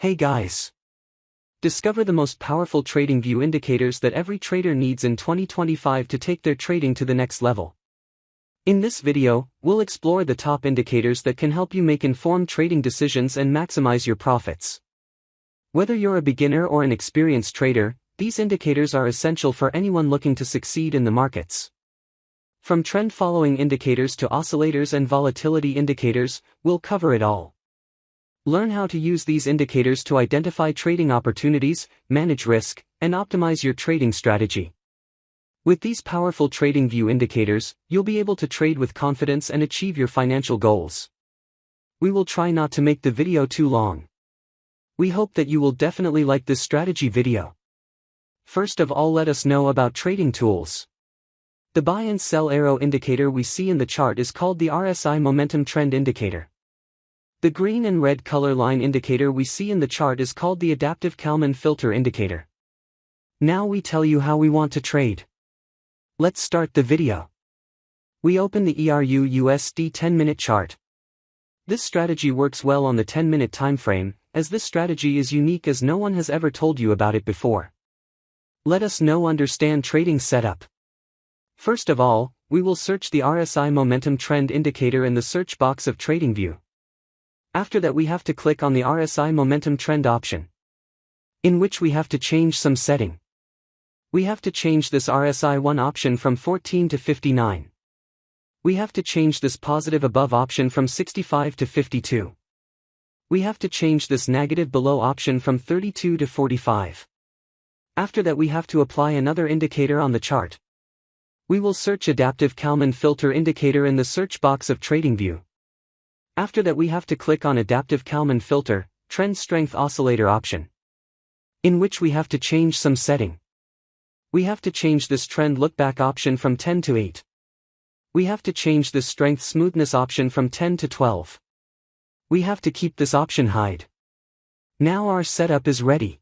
Hey guys! Discover the most powerful TradingView indicators that every trader needs in 2025 to take their trading to the next level. In this video, we'll explore the top indicators that can help you make informed trading decisions and maximize your profits. Whether you're a beginner or an experienced trader, these indicators are essential for anyone looking to succeed in the markets. From trend-following indicators to oscillators and volatility indicators, we'll cover it all. Learn how to use these indicators to identify trading opportunities, manage risk, and optimize your trading strategy. With these powerful TradingView indicators, you'll be able to trade with confidence and achieve your financial goals. We will try not to make the video too long. We hope that you will definitely like this strategy video. First of all, let us know about trading tools. The buy and sell arrow indicator we see in the chart is called the RSI Momentum Trend Indicator. The green and red color line indicator we see in the chart is called the Adaptive Kalman Filter Indicator. Now we tell you how we want to trade. Let's start the video. We open the ERU-USD 10-minute chart. This strategy works well on the 10-minute time frame, as this strategy is unique as no one has ever told you about it before. Let us now understand trading setup. First of all, we will search the RSI Momentum Trend Indicator in the search box of TradingView. After that, we have to click on the RSI Momentum Trend option, in which we have to change some setting. We have to change this RSI 1 option from 14 to 59. We have to change this positive above option from 65 to 52. We have to change this negative below option from 32 to 45. After that, we have to apply another indicator on the chart. We will search Adaptive Kalman Filter Indicator in the search box of TradingView. After that, we have to click on Adaptive Kalman Filter, Trend Strength Oscillator option, in which we have to change some setting. We have to change this Trend Lookback option from 10 to 8. We have to change this Strength Smoothness option from 10 to 12. We have to keep this option hide. Now our setup is ready.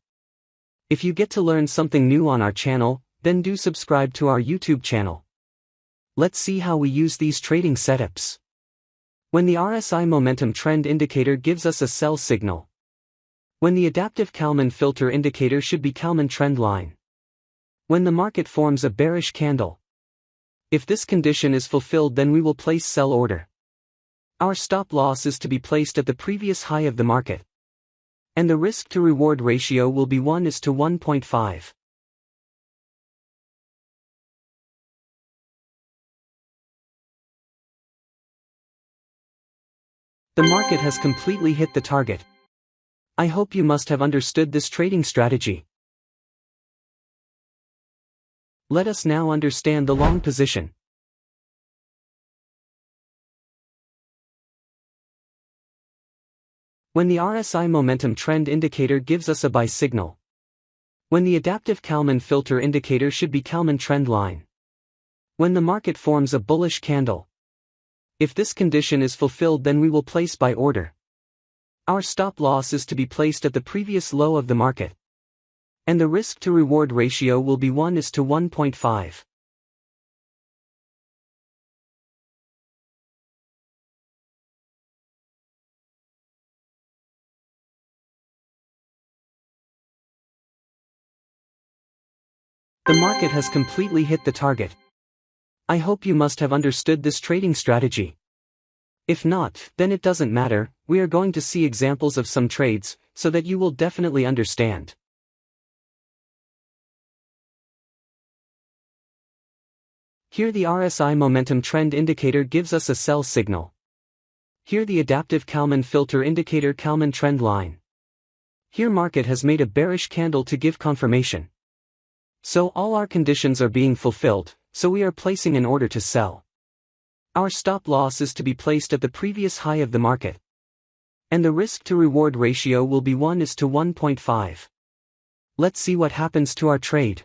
If you get to learn something new on our channel, then do subscribe to our YouTube channel. Let's see how we use these trading setups. When the RSI Momentum Trend Indicator gives us a sell signal. When the Adaptive Kalman Filter Indicator should be Kalman Trend Line. When the market forms a bearish candle. If this condition is fulfilled, then we will place sell order. Our stop loss is to be placed at the previous high of the market. And the risk to reward ratio will be 1:1.5. The market has completely hit the target. I hope you must have understood this trading strategy. Let us now understand the long position. When the RSI Momentum Trend Indicator gives us a buy signal. When the Adaptive Kalman Filter Indicator should be Kalman Trend Line. When the market forms a bullish candle. If this condition is fulfilled, then we will place buy order. Our stop loss is to be placed at the previous low of the market. And the risk to reward ratio will be 1:1.5. The market has completely hit the target. I hope you must have understood this trading strategy. If not, then it doesn't matter, we are going to see examples of some trades, so that you will definitely understand. Here the RSI Momentum Trend Indicator gives us a sell signal. Here the Adaptive Kalman Filter Indicator Kalman Trend Line. Here market has made a bearish candle to give confirmation. So all our conditions are being fulfilled. So we are placing an order to sell. Our stop loss is to be placed at the previous high of the market. And the risk to reward ratio will be 1:1.5. Let's see what happens to our trade.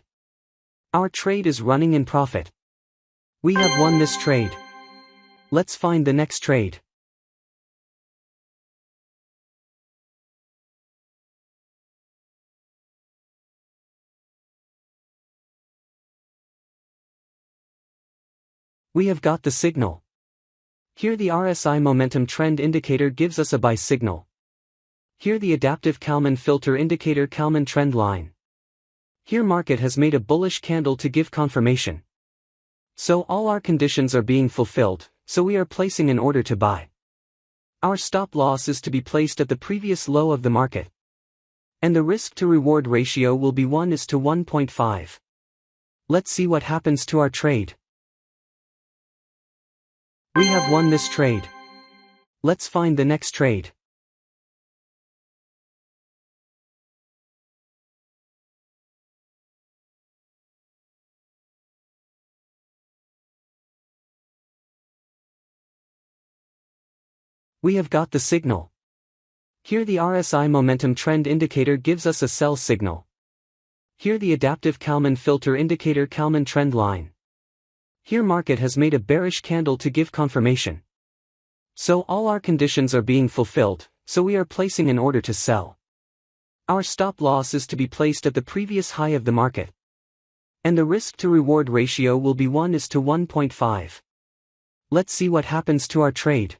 Our trade is running in profit. We have won this trade. Let's find the next trade. We have got the signal. Here the RSI Momentum Trend Indicator gives us a buy signal. Here the adaptive Kalman filter indicator Kalman trend line. Here market has made a bullish candle to give confirmation. So all our conditions are being fulfilled, so we are placing an order to buy. Our stop loss is to be placed at the previous low of the market. And the risk to reward ratio will be 1:1.5. Let's see what happens to our trade. We have won this trade. Let's find the next trade. We have got the signal. Here the RSI momentum trend indicator gives us a sell signal. Here the adaptive Kalman filter indicator Kalman trend line. Here market has made a bearish candle to give confirmation. So all our conditions are being fulfilled, so we are placing an order to sell. Our stop loss is to be placed at the previous high of the market. And the risk to reward ratio will be 1:1.5. Let's see what happens to our trade.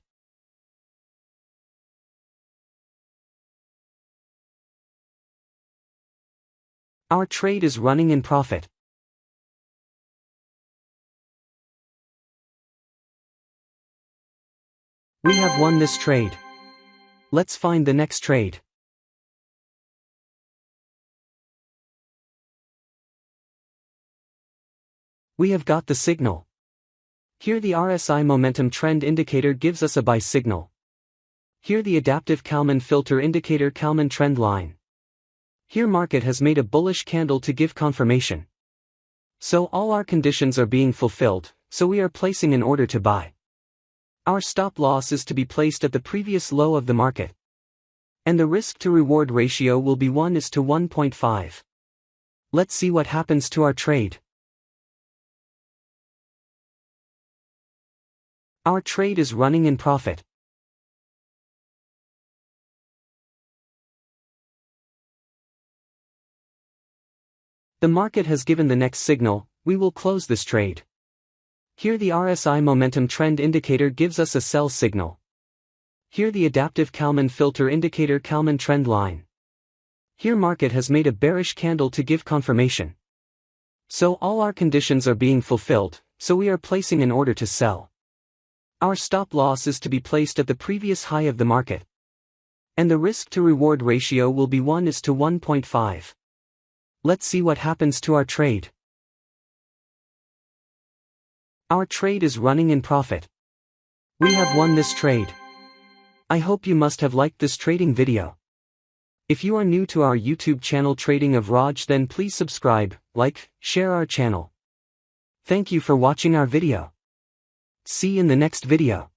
Our trade is running in profit. We have won this trade. Let's find the next trade. We have got the signal. Here the RSI momentum trend indicator gives us a buy signal. Here the adaptive Kalman filter indicator Kalman trend line. Here market has made a bullish candle to give confirmation. So all our conditions are being fulfilled, so we are placing an order to buy. Our stop loss is to be placed at the previous low of the market. And the risk to reward ratio will be 1:1.5. Let's see what happens to our trade. Our trade is running in profit. The market has given the next signal, we will close this trade. Here the RSI momentum trend indicator gives us a sell signal. Here the adaptive Kalman filter indicator Kalman trend line. Here market has made a bearish candle to give confirmation. So all our conditions are being fulfilled, so we are placing an order to sell. Our stop loss is to be placed at the previous high of the market. And the risk to reward ratio will be 1:1.5. Let's see what happens to our trade. Our trade is running in profit. We have won this trade. I hope you must have liked this trading video. If you are new to our YouTube channel Trading of Raj, then please subscribe, like, share our channel. Thank you for watching our video. See you in the next video.